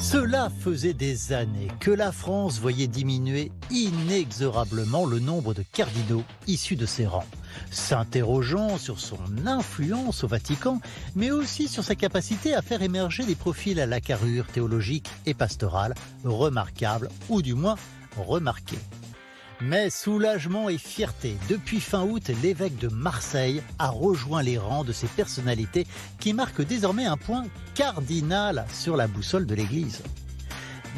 Cela faisait des années que la France voyait diminuer inexorablement le nombre de cardinaux issus de ses rangs, s'interrogeant sur son influence au Vatican, mais aussi sur sa capacité à faire émerger des profils à la carrure théologique et pastorale remarquables, ou du moins remarqués. Mais soulagement et fierté, depuis fin août, l'évêque de Marseille a rejoint les rangs de ces personnalités qui marquent désormais un point cardinal sur la boussole de l'Église.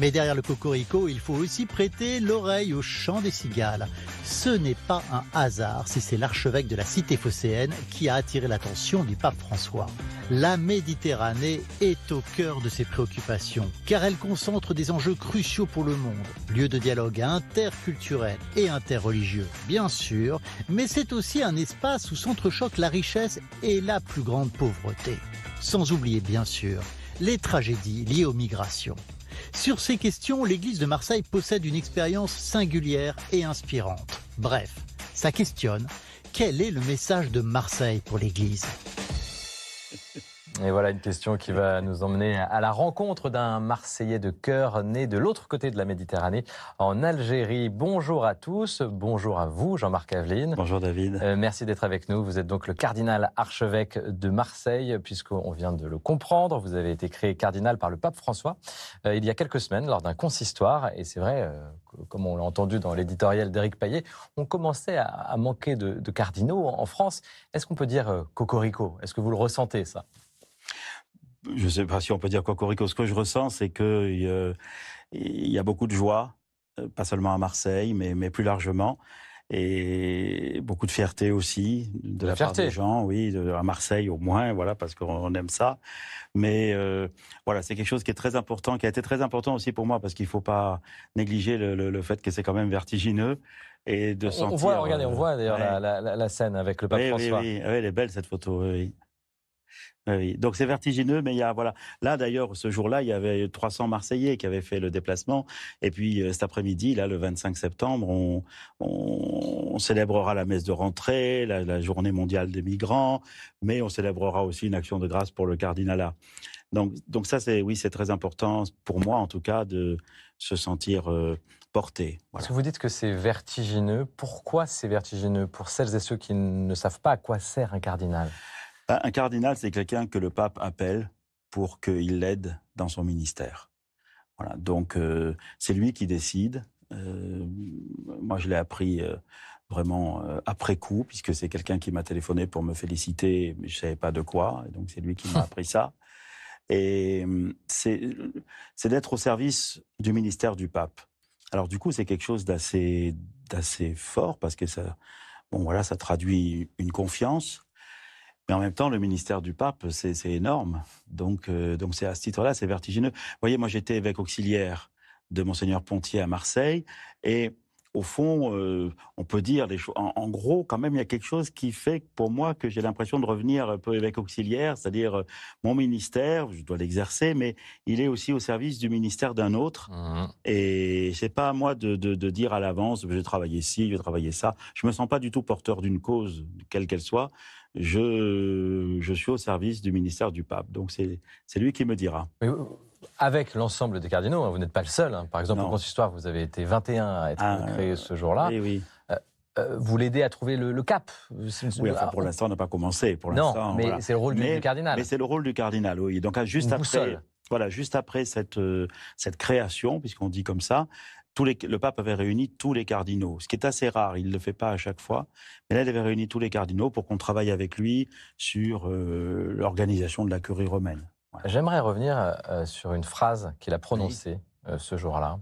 Mais derrière le cocorico, il faut aussi prêter l'oreille au chant des cigales. Ce n'est pas un hasard si c'est l'archevêque de la cité phocéenne qui a attiré l'attention du pape François. La Méditerranée est au cœur de ses préoccupations, car elle concentre des enjeux cruciaux pour le monde. Lieu de dialogue interculturel et interreligieux, bien sûr, mais c'est aussi un espace où s'entrechoquent la richesse et la plus grande pauvreté. Sans oublier, bien sûr, les tragédies liées aux migrations. Sur ces questions, l'église de Marseille possède une expérience singulière et inspirante. Bref, ça questionne. Quel est le message de Marseille pour l'église ? Et voilà une question qui va nous emmener à la rencontre d'un Marseillais de cœur né de l'autre côté de la Méditerranée, en Algérie. Bonjour à tous, bonjour à vous Jean-Marc Aveline. Bonjour David. Merci d'être avec nous. Vous êtes donc le cardinal archevêque de Marseille, puisqu'on vient de le comprendre. Vous avez été créé cardinal par le pape François il y a quelques semaines lors d'un consistoire. Et c'est vrai, comme on l'a entendu dans l'éditorial d'Éric Payet, on commençait à manquer de cardinaux en France. Est-ce qu'on peut dire cocorico ? Est-ce que vous le ressentez ça ? Je ne sais pas si on peut dire cocorico. Ce que je ressens, c'est qu'il y a beaucoup de joie, pas seulement à Marseille, mais plus largement. Et beaucoup de fierté aussi de la part des gens, oui, à Marseille au moins, voilà, parce qu'on aime ça. Mais voilà, c'est quelque chose qui est très important, qui a été très important aussi pour moi, parce qu'il ne faut pas négliger le fait que c'est quand même vertigineux. Et de sentir, on voit, regardez, on voit d'ailleurs la scène avec le pape François. Oui, elle est belle cette photo, oui. Oui, donc c'est vertigineux, mais il y a, voilà. Là, d'ailleurs, ce jour-là, il y avait 300 Marseillais qui avaient fait le déplacement. Et puis, cet après-midi, là, le 25 septembre, on célébrera la messe de rentrée, la journée mondiale des migrants, mais on célébrera aussi une action de grâce pour le cardinalat. Donc ça, c'est très important pour moi, en tout cas, de se sentir porté. Voilà. Parce que vous dites que c'est vertigineux. Pourquoi c'est vertigineux pour celles et ceux qui ne savent pas à quoi sert un cardinal ? Un cardinal, c'est quelqu'un que le pape appelle pour qu'il l'aide dans son ministère. Voilà. Donc, c'est lui qui décide. Moi, je l'ai appris vraiment après coup, puisque c'est quelqu'un qui m'a téléphoné pour me féliciter, mais je ne savais pas de quoi. Et donc, c'est lui qui m'a appris ça. Et c'est d'être au service du ministère du pape. Alors, du coup, c'est quelque chose d'assez fort, parce que ça traduit une confiance. Mais en même temps, le ministère du pape, c'est énorme. Donc c'est à ce titre-là, c'est vertigineux. Vous voyez, moi, j'étais évêque auxiliaire de Monseigneur Pontier à Marseille. Et au fond, on peut dire les choses. En gros, quand même, il y a quelque chose qui fait pour moi que j'ai l'impression de revenir un peu évêque auxiliaire. C'est-à-dire, mon ministère, je dois l'exercer, mais il est aussi au service du ministère d'un autre. Mmh. Et c'est pas à moi de dire à l'avance, je vais travailler ci, je vais travailler ça. Je me sens pas du tout porteur d'une cause, quelle qu'elle soit. Je suis au service du ministère du pape. Donc, c'est lui qui me dira. Mais avec l'ensemble des cardinaux, vous n'êtes pas le seul. Par exemple, au consistoire, vous avez été 21 à être créé ce jour-là. Oui. Vous l'aidez à trouver le cap. Oui, enfin, pour l'instant, on n'a pas commencé. Non, mais voilà. C'est le rôle du cardinal. Mais c'est le rôle du cardinal, oui. Donc, juste après cette création, puisqu'on dit comme ça, le pape avait réuni tous les cardinaux, ce qui est assez rare, il ne le fait pas à chaque fois, mais là il avait réuni tous les cardinaux pour qu'on travaille avec lui sur l'organisation de la curie romaine. Voilà. J'aimerais revenir sur une phrase qu'il a prononcée ce jour-là,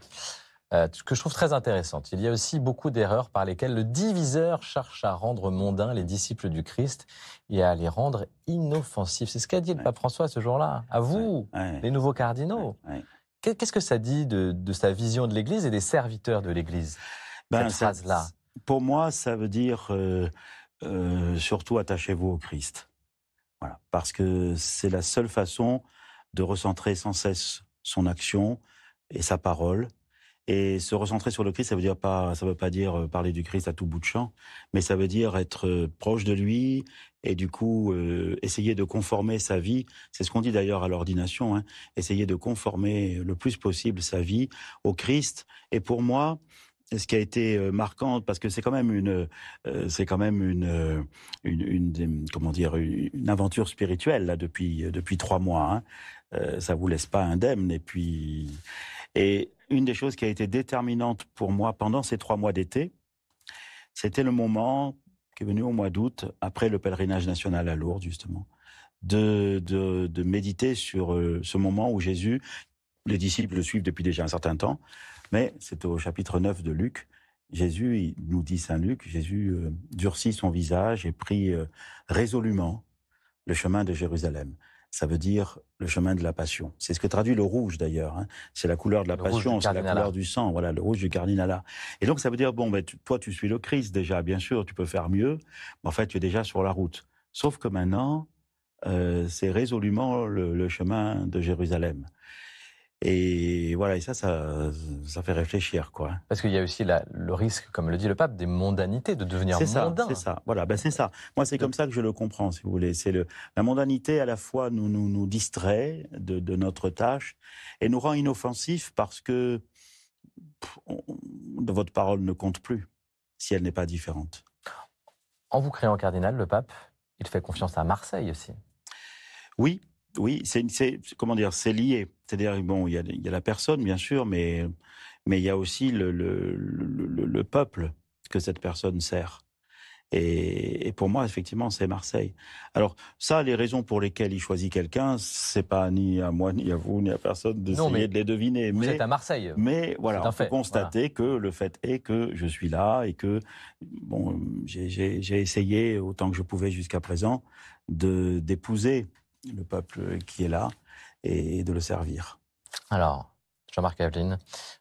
que je trouve très intéressante. Il y a aussi beaucoup d'erreurs par lesquelles le diviseur cherche à rendre mondains les disciples du Christ et à les rendre inoffensifs. C'est ce qu'a dit le pape François ce jour-là, à vous, les nouveaux cardinaux. Qu'est-ce que ça dit de sa vision de l'Église et des serviteurs de l'Église, cette phrase-là ? Pour moi, ça veut dire surtout attachez-vous au Christ. Voilà, parce que c'est la seule façon de recentrer sans cesse son action et sa parole. Et se recentrer sur le Christ, ça veut pas dire parler du Christ à tout bout de champ, mais ça veut dire être proche de lui et du coup essayer de conformer sa vie. C'est ce qu'on dit d'ailleurs à l'ordination, hein, essayer de conformer le plus possible sa vie au Christ. Et pour moi, ce qui a été marquant, parce que c'est quand même une aventure spirituelle là depuis 3 mois. Hein. Ça vous laisse pas indemne. Et une des choses qui a été déterminante pour moi pendant ces 3 mois d'été, c'était le moment qui est venu au mois d'août, après le pèlerinage national à Lourdes, justement, de méditer sur ce moment où Jésus, les disciples le suivent depuis déjà un certain temps, mais c'est au chapitre 9 de Luc, Jésus, il nous dit Saint Luc, Jésus durcit son visage et prit résolument le chemin de Jérusalem. Ça veut dire le chemin de la passion. C'est ce que traduit le rouge d'ailleurs. Hein. C'est la couleur de la passion, c'est la couleur du sang. Voilà, le rouge du cardinalat. Et donc ça veut dire, toi tu suis le Christ déjà, bien sûr, tu peux faire mieux, mais en fait tu es déjà sur la route. Sauf que maintenant, c'est résolument le chemin de Jérusalem. Et voilà, et ça fait réfléchir, quoi. Parce qu'il y a aussi le risque, comme le dit le pape, des mondanités, de devenir mondain. C'est ça, voilà, c'est ça. Moi, c'est comme ça que je le comprends, si vous voulez. La mondanité, à la fois, nous distrait de notre tâche et nous rend inoffensifs parce que votre parole ne compte plus si elle n'est pas différente. En vous créant cardinal, le pape, il fait confiance à Marseille aussi. Oui, c'est lié. C'est-à-dire, il y a la personne, bien sûr, mais il y a aussi le peuple que cette personne sert. Et pour moi, effectivement, c'est Marseille. Alors, ça, les raisons pour lesquelles il choisit quelqu'un, c'est pas ni à moi, ni à vous, ni à personne d'essayer de les deviner. Vous êtes à Marseille. Mais voilà, on peut constater que le fait est que je suis là et que, j'ai essayé, autant que je pouvais jusqu'à présent, d'épouser le peuple qui est là et de le servir. Alors, Jean-Marc Aveline,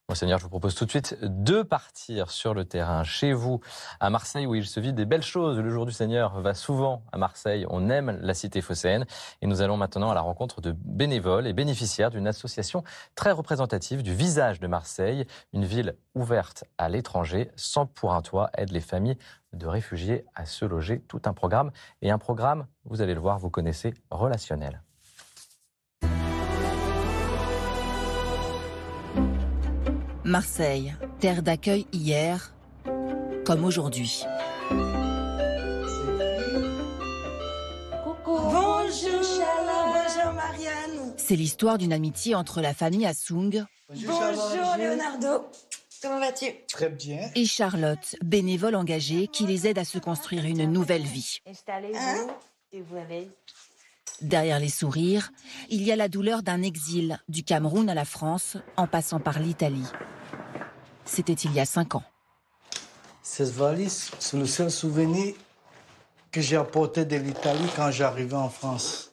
Monseigneur, je vous propose tout de suite de partir sur le terrain, chez vous, à Marseille, où il se vit des belles choses. Le jour du Seigneur va souvent à Marseille. On aime la cité phocéenne. Et nous allons maintenant à la rencontre de bénévoles et bénéficiaires d'une association très représentative du visage de Marseille, une ville ouverte à l'étranger. 100 pour un toit aide les familles de réfugiés à se loger. Tout un programme. Et un programme, vous allez le voir, vous connaissez, relationnel. Marseille, terre d'accueil hier, comme aujourd'hui. Bonjour Charlotte, bonjour Marianne. C'est l'histoire d'une amitié entre la famille Assung. Bonjour Leonardo, comment vas-tu? Très bien. Et Charlotte, bénévole engagée qui les aide à se construire une nouvelle vie. Installez-vous et vous allez. Derrière les sourires, il y a la douleur d'un exil, du Cameroun à la France, en passant par l'Italie. C'était il y a 5 ans. Cette valise, c'est le seul souvenir que j'ai apporté de l'Italie quand j'arrivais en France.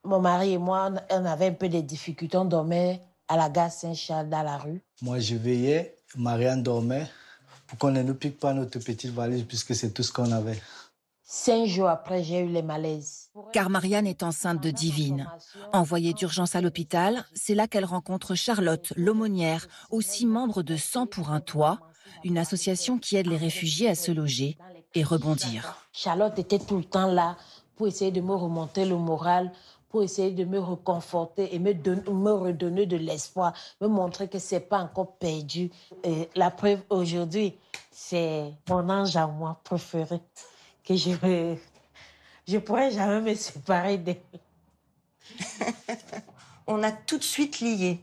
Mon mari et moi, on avait un peu de difficultés. On dormait à la gare Saint-Charles, dans la rue. Moi, je veillais, Marianne dormait, pour qu'on ne nous pique pas notre petite valise, puisque c'est tout ce qu'on avait. 5 jours après, j'ai eu les malaises. Car Marianne est enceinte de Divine. Envoyée d'urgence à l'hôpital, c'est là qu'elle rencontre Charlotte, l'aumônière, aussi membre de 100 pour un toit, une association qui aide les réfugiés à se loger et rebondir. Charlotte était tout le temps là pour essayer de me remonter le moral, pour essayer de me reconforter et me redonner de l'espoir, me montrer que c'est pas encore perdu. Et la preuve aujourd'hui, c'est mon ange à moi préféré, que je pourrais jamais me séparer d'elle. On a tout de suite lié.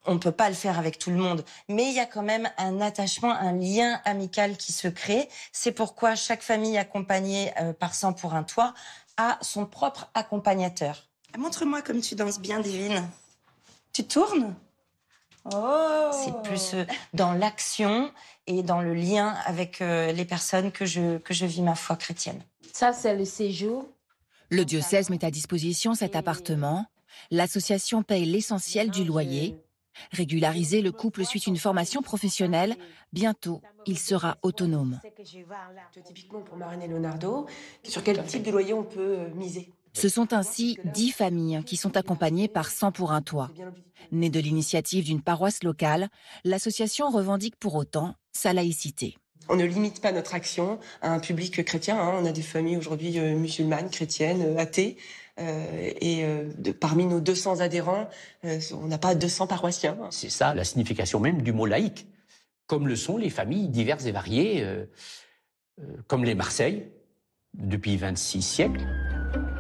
On ne peut pas le faire avec tout le monde, mais il y a quand même un attachement, un lien amical qui se crée. C'est pourquoi chaque famille accompagnée par 100 pour un toit a son propre accompagnateur. Montre-moi comme tu danses bien, Divine. Tu tournes ? Oh. C'est plus dans l'action et dans le lien avec les personnes que je vis ma foi chrétienne. Ça, c'est le séjour. Le diocèse met à disposition cet appartement. L'association paye l'essentiel du loyer. Régularisé, le couple suit une formation professionnelle. Bientôt, il sera autonome. Typiquement pour Marianne et Leonardo, sur quel type de loyer on peut miser? Ce sont ainsi 10 familles qui sont accompagnées par 100 pour un toit. Née de l'initiative d'une paroisse locale, l'association revendique pour autant sa laïcité. On ne limite pas notre action à un public chrétien. On a des familles aujourd'hui musulmanes, chrétiennes, athées. Parmi nos 200 adhérents, on n'a pas 200 paroissiens. C'est ça la signification même du mot laïque, comme le sont les familles diverses et variées, comme les Marseille, depuis 26 siècles.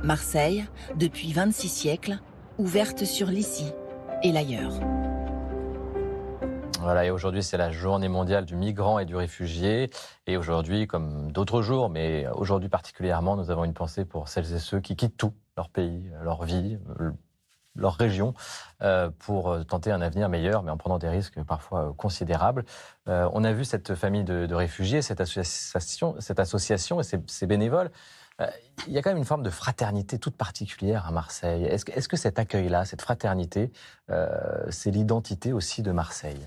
Marseille, depuis 26 siècles, ouverte sur l'ici et l'ailleurs. Voilà, et aujourd'hui, c'est la journée mondiale du migrant et du réfugié. Et aujourd'hui, comme d'autres jours, mais aujourd'hui particulièrement, nous avons une pensée pour celles et ceux qui quittent tout, leur pays, leur vie, leur région, pour tenter un avenir meilleur, mais en prenant des risques parfois considérables. On a vu cette famille de réfugiés, cette association et ces bénévoles. Il y a quand même une forme de fraternité toute particulière à Marseille. Est-ce que cet accueil-là, cette fraternité, c'est l'identité aussi de Marseille ?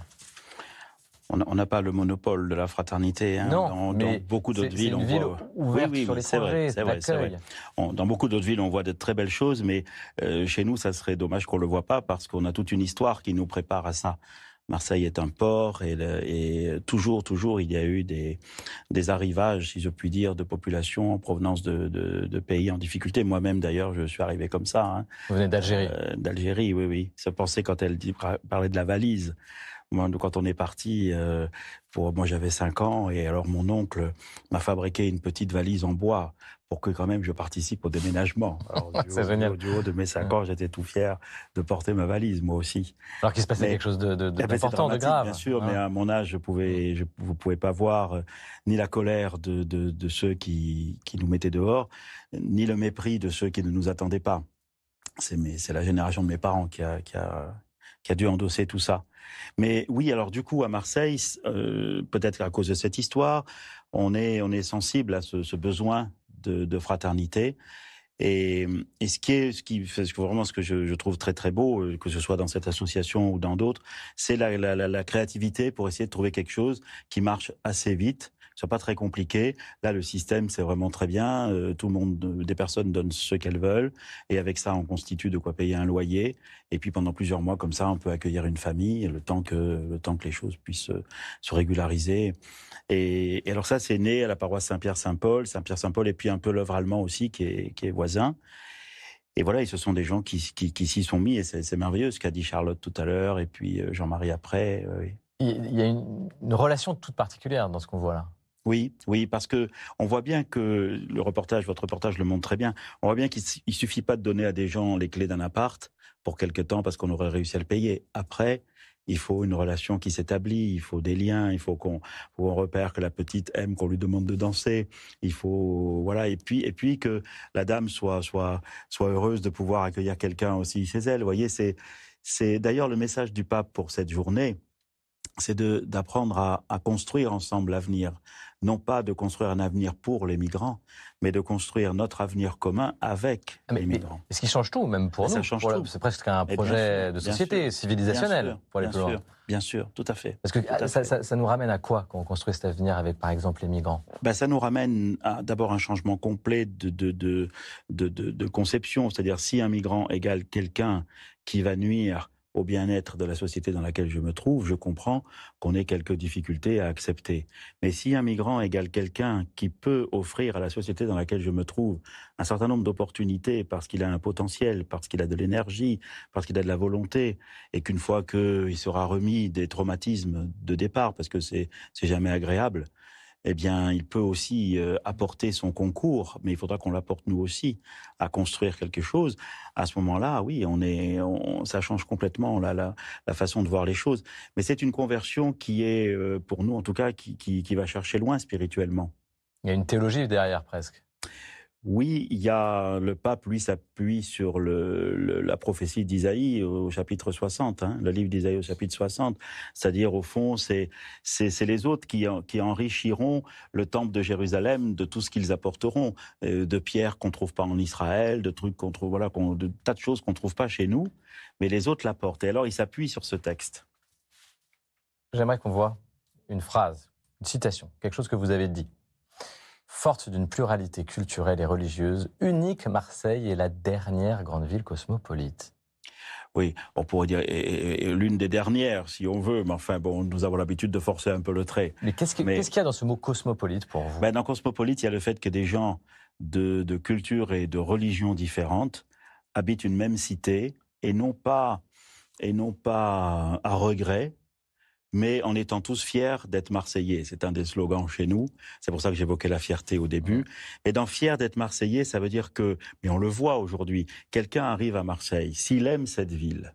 On n'a pas le monopole de la fraternité. Hein. Non, dans beaucoup d'autres villes, on voit ouverte sur l'étranger, c'est vrai. Dans beaucoup d'autres villes, on voit de très belles choses, mais chez nous, ça serait dommage qu'on le voit pas parce qu'on a toute une histoire qui nous prépare à ça. Marseille est un port et toujours, il y a eu des arrivages, si je puis dire, de populations en provenance de pays en difficulté. Moi-même, d'ailleurs, je suis arrivé comme ça. Hein. Vous venez d'Algérie. D'Algérie, oui. Ça pensait quand elle parlait de la valise. Moi, quand on est parti, moi j'avais 5 ans et alors mon oncle m'a fabriqué une petite valise en bois pour que quand même je participe au déménagement. Alors, du haut de mes 5 ans, j'étais tout fier de porter ma valise, moi aussi. Alors qu'il se passait quelque chose d'important, de grave. Bien sûr, mais à mon âge, vous ne pouvez pas voir ni la colère de ceux qui nous mettaient dehors, ni le mépris de ceux qui ne nous attendaient pas. C'est la génération de mes parents qui a dû endosser tout ça. Mais oui, alors du coup, à Marseille, peut-être à cause de cette histoire, on est sensible à ce besoin de fraternité. Et ce que je trouve très très beau, que ce soit dans cette association ou dans d'autres, c'est la créativité pour essayer de trouver quelque chose qui marche assez vite, que ce soit pas très compliqué. Là, le système, c'est vraiment très bien. Tout le monde, des personnes donnent ce qu'elles veulent, et avec ça, on constitue de quoi payer un loyer. Et puis pendant plusieurs mois, comme ça, on peut accueillir une famille, le temps que les choses puissent se régulariser. Et alors ça, c'est né à la paroisse Saint-Pierre-Saint-Paul, et puis un peu l'œuvre allemand aussi qui est voisin. Et voilà, et ce sont des gens qui s'y sont mis, et c'est merveilleux ce qu'a dit Charlotte tout à l'heure, et puis Jean-Marie après. Il y a une relation toute particulière dans ce qu'on voit là. Oui, parce que on voit bien que votre reportage le montre très bien. On voit bien qu'il suffit pas de donner à des gens les clés d'un appart pour quelque temps parce qu'on aurait réussi à le payer. Après, il faut une relation qui s'établit, il faut des liens, il faut qu'on repère que la petite aime qu'on lui demande de danser. Il faut et puis que la dame soit heureuse de pouvoir accueillir quelqu'un aussi chez elle. Vous voyez, c'est d'ailleurs le message du pape pour cette journée. C'est d'apprendre à construire ensemble l'avenir. Non pas de construire un avenir pour les migrants, mais de construire notre avenir commun avec les migrants. Mais ce qui change tout, même pour nous. Ça change tout. C'est presque un projet de société, civilisationnel, pour aller plus loin. Bien sûr, tout à fait. Parce que ça nous ramène à quoi quand on construit cet avenir avec, par exemple, les migrants ? Ça nous ramène à d'abord un changement complet de conception. C'est-à-dire, si un migrant égale quelqu'un qui va nuire au bien-être de la société dans laquelle je me trouve, je comprends qu'on ait quelques difficultés à accepter. Mais si un migrant égale quelqu'un qui peut offrir à la société dans laquelle je me trouve un certain nombre d'opportunités parce qu'il a un potentiel, parce qu'il a de l'énergie, parce qu'il a de la volonté, et qu'une fois qu'il sera remis des traumatismes de départ, parce que c'est jamais agréable, eh bien, il peut aussi apporter son concours, mais il faudra qu'on l'apporte nous aussi à construire quelque chose. À ce moment-là, oui, ça change complètement la façon de voir les choses. Mais c'est une conversion qui est, pour nous en tout cas, qui va chercher loin spirituellement. Il y a une théologie derrière presque. Oui, il y a le pape, lui, s'appuie sur la prophétie d'Isaïe au chapitre 60, le livre d'Isaïe au chapitre 60. C'est-à-dire, au fond, c'est les autres qui enrichiront le temple de Jérusalem de tout ce qu'ils apporteront, de pierres qu'on trouve pas en Israël, de trucs qu'on trouve, de tas de choses qu'on trouve pas chez nous, mais les autres l'apportent. Et alors, il s'appuie sur ce texte. J'aimerais qu'on voit une phrase, une citation, quelque chose que vous avez dit. Forte d'une pluralité culturelle et religieuse unique, Marseille est la dernière grande ville cosmopolite. Oui, on pourrait dire l'une des dernières, si on veut, mais enfin, bon, nous avons l'habitude de forcer un peu le trait. Mais qu'est-ce qu'il y a dans ce mot cosmopolite pour vous? Dans cosmopolite, il y a le fait que des gens de cultures et de religions différentes habitent une même cité et non pas à regret, mais en étant tous fiers d'être Marseillais. C'est un des slogans chez nous. C'est pour ça que j'évoquais la fierté au début. Et dans fier d'être Marseillais, ça veut dire que, mais on le voit aujourd'hui, quelqu'un arrive à Marseille, s'il aime cette ville,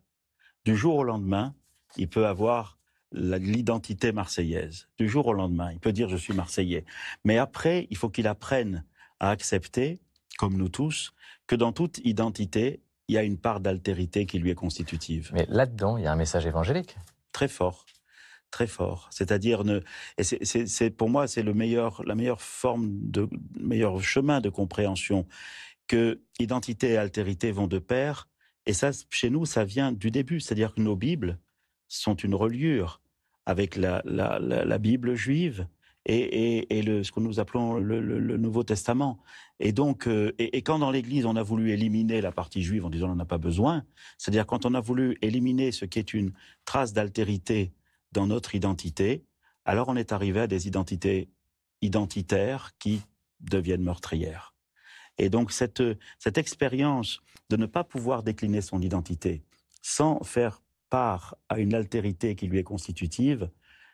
du jour au lendemain, il peut avoir l'identité marseillaise. Du jour au lendemain, il peut dire « je suis Marseillais ». Mais après, il faut qu'il apprenne à accepter, comme nous tous, que dans toute identité, il y a une part d'altérité qui lui est constitutive. Mais là-dedans, il y a un message évangélique. Très fort. Très fort. C'est-à-dire, pour moi, c'est la meilleure meilleur chemin de compréhension que identité et altérité vont de pair. Et ça, chez nous, ça vient du début. C'est-à-dire que nos Bibles sont une reliure avec la Bible juive et ce que nous appelons le Nouveau Testament. Et donc, et quand dans l'Église, on a voulu éliminer la partie juive en disant on n'en a pas besoin, c'est-à-dire quand on a voulu éliminer ce qui est une trace d'altérité dans notre identité, alors on est arrivé à des identités identitaires qui deviennent meurtrières. Et donc cette expérience de ne pas pouvoir décliner son identité sans faire part à une altérité qui lui est constitutive,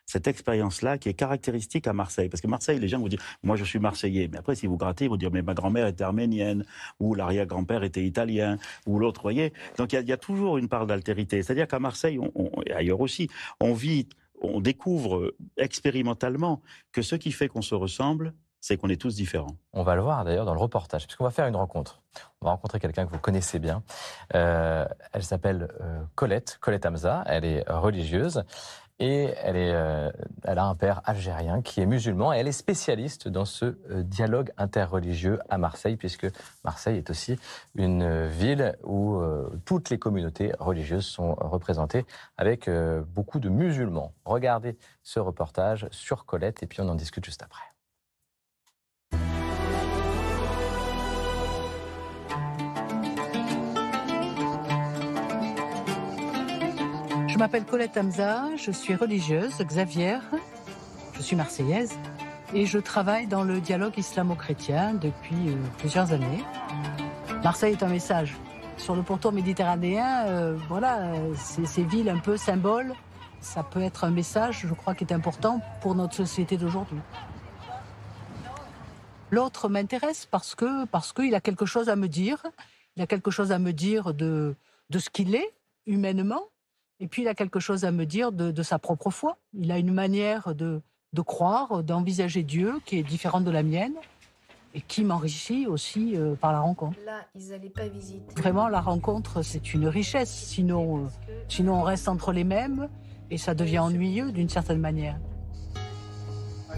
cette expérience-là qui est caractéristique à Marseille. Parce que Marseille, les gens vont dire « moi je suis Marseillais ». Mais après, si vous grattez, ils vont dire « mais ma grand-mère était arménienne » ou « l'arrière-grand-père était italien » ou l'autre, vous voyez. Donc il y a toujours une part d'altérité. C'est-à-dire qu'à Marseille, et ailleurs aussi, on découvre expérimentalement que ce qui fait qu'on se ressemble, c'est qu'on est tous différents. On va le voir d'ailleurs dans le reportage, puisqu'on va faire une rencontre. On va rencontrer quelqu'un que vous connaissez bien. Elle s'appelle Colette Hamza, elle est religieuse. Et elle a un père algérien qui est musulman et elle est spécialiste dans ce dialogue interreligieux à Marseille, puisque Marseille est aussi une ville où toutes les communautés religieuses sont représentées avec beaucoup de musulmans. Regardez ce reportage sur Colette et puis on en discute juste après. Je m'appelle Colette Hamza, je suis religieuse, Xavier, je suis marseillaise et je travaille dans le dialogue islamo-chrétien depuis plusieurs années. Marseille est un message. Sur le pourtour méditerranéen, ces villes un peu symboles, ça peut être un message, je crois, qui est important pour notre société d'aujourd'hui. L'autre m'intéresse parce qu'il a quelque chose à me dire. Il a quelque chose à me dire de ce qu'il est humainement. Et puis, il a quelque chose à me dire de sa propre foi. Il a une manière de croire, d'envisager Dieu qui est différente de la mienne et qui m'enrichit aussi par la rencontre. Là, ils n'allaient pas visiter. Vraiment, la rencontre, c'est une richesse. Sinon, on reste entre les mêmes et ça devient ennuyeux d'une certaine manière.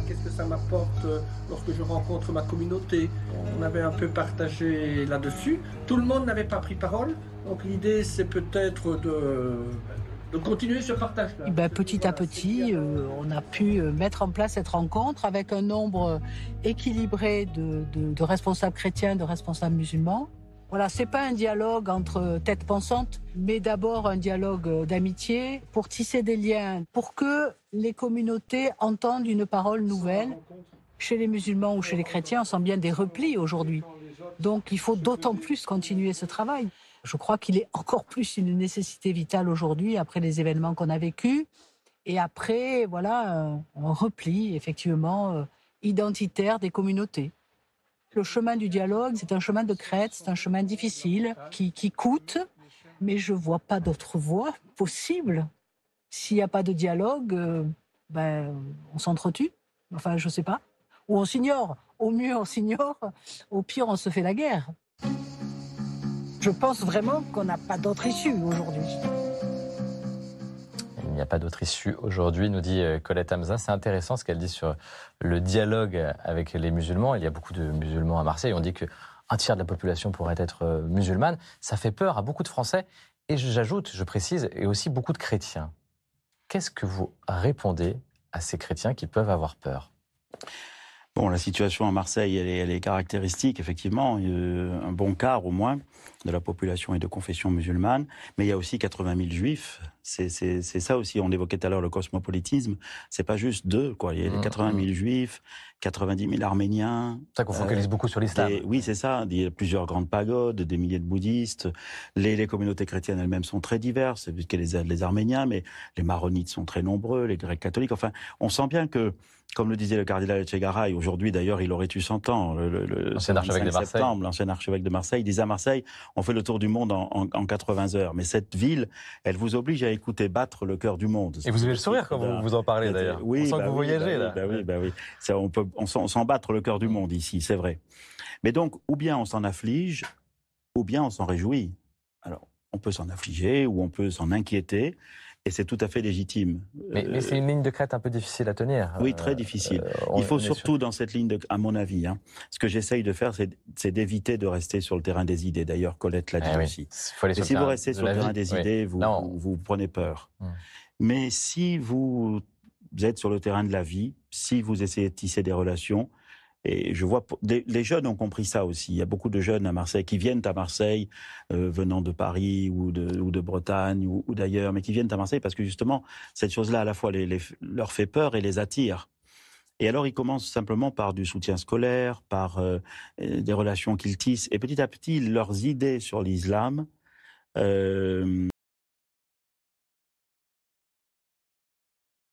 Qu'est-ce que ça m'apporte lorsque je rencontre ma communauté? On avait un peu partagé là-dessus. Tout le monde n'avait pas pris parole. Donc l'idée, c'est peut-être de continuer ce partage-là. Petit à petit, on a pu mettre en place cette rencontre avec un nombre équilibré de responsables chrétiens, de responsables musulmans. Voilà, c'est pas un dialogue entre têtes pensantes, mais d'abord un dialogue d'amitié pour tisser des liens, pour que les communautés entendent une parole nouvelle. Chez les musulmans ou chez les chrétiens, on sent bien des replis aujourd'hui. Donc il faut d'autant plus continuer ce travail. Je crois qu'il est encore plus une nécessité vitale aujourd'hui, après les événements qu'on a vécus. Et après, un repli, effectivement, identitaire des communautés. Le chemin du dialogue, c'est un chemin de crête, c'est un chemin difficile, qui coûte, mais je ne vois pas d'autre voie possible. S'il n'y a pas de dialogue, on s'entretue. Enfin, je ne sais pas. Ou on s'ignore. Au mieux, on s'ignore. Au pire, on se fait la guerre. Je pense vraiment qu'on n'a pas d'autre issue aujourd'hui. Il n'y a pas d'autre issue aujourd'hui, nous dit Colette Hamza. C'est intéressant ce qu'elle dit sur le dialogue avec les musulmans. Il y a beaucoup de musulmans à Marseille. On dit qu'un tiers de la population pourrait être musulmane. Ça fait peur à beaucoup de Français. Et j'ajoute, je précise, et aussi beaucoup de chrétiens. Qu'est-ce que vous répondez à ces chrétiens qui peuvent avoir peur ? Bon, la situation à Marseille, elle est caractéristique, effectivement. Un bon quart, au moins, de la population est de confession musulmane. Mais il y a aussi 80 000 juifs. C'est ça aussi. On évoquait tout à l'heure le cosmopolitisme. C'est pas juste deux, quoi. Il y a 80 000 juifs, 90 000 arméniens. C'est ça qu'on focalise beaucoup sur l'islam. Oui, c'est ça. Il y a plusieurs grandes pagodes, des milliers de bouddhistes. Les communautés chrétiennes elles-mêmes sont très diverses, puisque les Arméniens, mais les maronites sont très nombreux, les Grecs catholiques. Enfin, on sent bien que, comme le disait le cardinal Etchegaray, aujourd'hui d'ailleurs il aurait eu 100 ans, l'ancien archevêque de Marseille. L'ancien archevêque de Marseille, il disait à Marseille, on fait le tour du monde en 80 heures. Mais cette ville, elle vous oblige à écouter battre le cœur du monde. Et vous avez le sourire quand vous en parlez d'ailleurs. Oui, on sent que vous voyagez là. Oui. Ça, on sent battre le cœur du monde ici, c'est vrai. Mais donc, ou bien on s'en afflige, ou bien on s'en réjouit. Alors, on peut s'en affliger, ou on peut s'en inquiéter. Et c'est tout à fait légitime. Mais c'est une ligne de crête un peu difficile à tenir. Oui, très difficile. Il faut surtout, dans cette ligne, à mon avis, ce que j'essaye de faire, c'est d'éviter de rester sur le terrain des idées. D'ailleurs, Colette l'a dit aussi. Et si vous restez sur le terrain des idées, vous prenez peur. Mais si vous êtes sur le terrain de la vie, si vous essayez de tisser des relations, et je vois, les jeunes ont compris ça aussi. Il y a beaucoup de jeunes à Marseille qui viennent à Marseille, venant de Paris ou de Bretagne ou d'ailleurs, mais qui viennent à Marseille parce que justement, cette chose-là, à la fois, leur fait peur et les attire. Et alors, ils commencent simplement par du soutien scolaire, par des relations qu'ils tissent. Et petit à petit, leurs idées sur l'islam